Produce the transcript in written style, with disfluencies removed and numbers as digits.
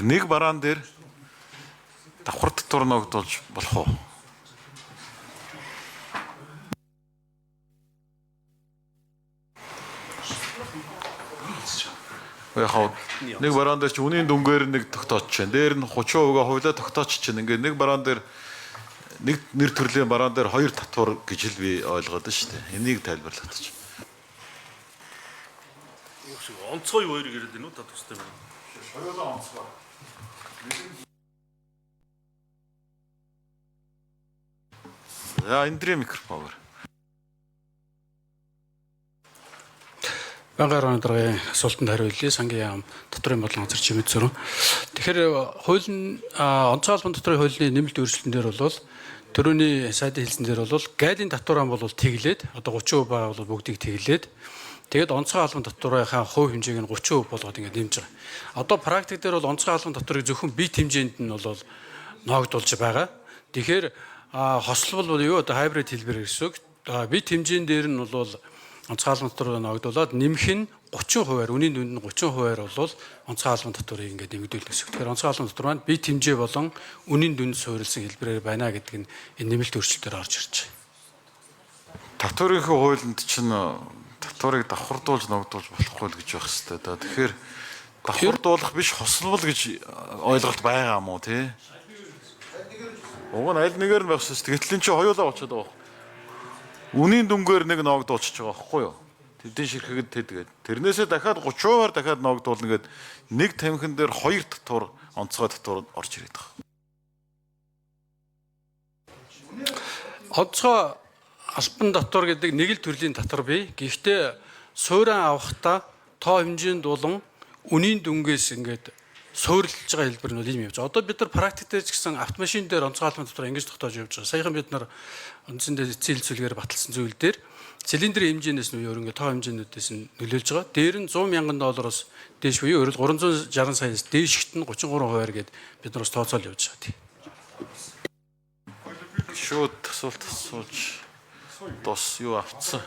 Нэг бараан дээр давхар татвар ногдуулж болох уу? Яг нэг бараан дээр чи үнийн дүнгээр нэг тогтооч чинь. Дээр нь 30% хувлаа тогтооч чинь. Ингээд нэг бараан дээр нэг нэр төрлийн бараан дээр хоёр татвар гэж л би ойлгоод байна шүү дээ. Энийг тайлбарлах гэж. Онцгой юу хоёрыг яриад байна уу та төстэй байна. Хоёулаа онцгой. За энэдрийн микрофон. Бангаар оны дараагийн асуултанд хариулъя. Сангийн яам дотрын бодлого газар чимэд зөрөн. Тэгэхээр хуулийн онцгой албан дотрын хуулийн нэмэлт өөрчлөлтөн дээр бол төрөний сайдын хэлсэн дээр бол гайлын татвараа бол тэглээд одоо 30% байгаа бол бүгдийг тэглээд тэгээд онцгой албан татварынхаа хувь хэмжээг нь 30% болгоод ингээд нэмж байгаа. Одоо практик дээр бол онцгой албан татварыг зөвхөн бит хэмжээнд нь бол ноогдуулж байгаа. Тэгэхээр хослол бол юу одоо хайбрид хэлбэр гэсэн үг. Бит хэмжээнд дээр нь бол онцгой албан татвар ногдуулаад нэмэх нь 30%-аар үнийн дүнд нь 30%-аар бол онцгой албан татварыг ингээд нэмэгдүүлнэ гэсэн. Тэгэхээр онцгой албан татвар маань бит хэмжээ болон үнийн дүнд суурилсан хэлбэрээр байна гэдэг нь энэ нэмэлт өөрчлөлтөөр орж ирж байна. Татварын хуулинд чинь татварыг давхардуулж ногдуулж болохгүй л гэж байх хэвээр да. Тэгэхээр давхардуулах биш хослол гэж ойлголт байгаа юм уу тий? Уг нь аль нэгээр нь байх шээ. Гэтэл чи хоёулаа болчиход байгаа. Үнийн дүнгээр нэг ногдуулчих байгаа байхгүй юу? Тэдний ширхэгэд тэдгээд. Тэрнээсээ дахиад 30%-аар дахиад ногдуулна гэд нэг тамхин дээр хоёр татвар онцгой татвар орж ирээд байгаа. Онцгой албан татвар гэдэг нэг л төрлийн татвар бий. Гэхдээ суурин авахдаа тоо хэмжээнд болон үнийн дүнгээс ингээд суурилж байгаа хэлбэр нь бол ийм явж байгаа. Одоо бид нар практик дээр ч гэсэн автомашин дээр онцгой албан татвар ингэж тогтоож явж байгаа. Саяхан бид нар үндсэндээ эцсийн хэлцүүлгээр баталсан зүйл дээр цилиндрийн хэмжээнээс нь өөр ингээд тоо хэмжээнүүдээс нь нөлөөлж байгаа. Дээр нь 100 мянган доллароос дээш буюу өөрөөр 360 саяас дээшгт нь 33% гээд бид нар бас тооцоол явж байгаа тийм. Шууд асуулт асууж дос юу авцсан?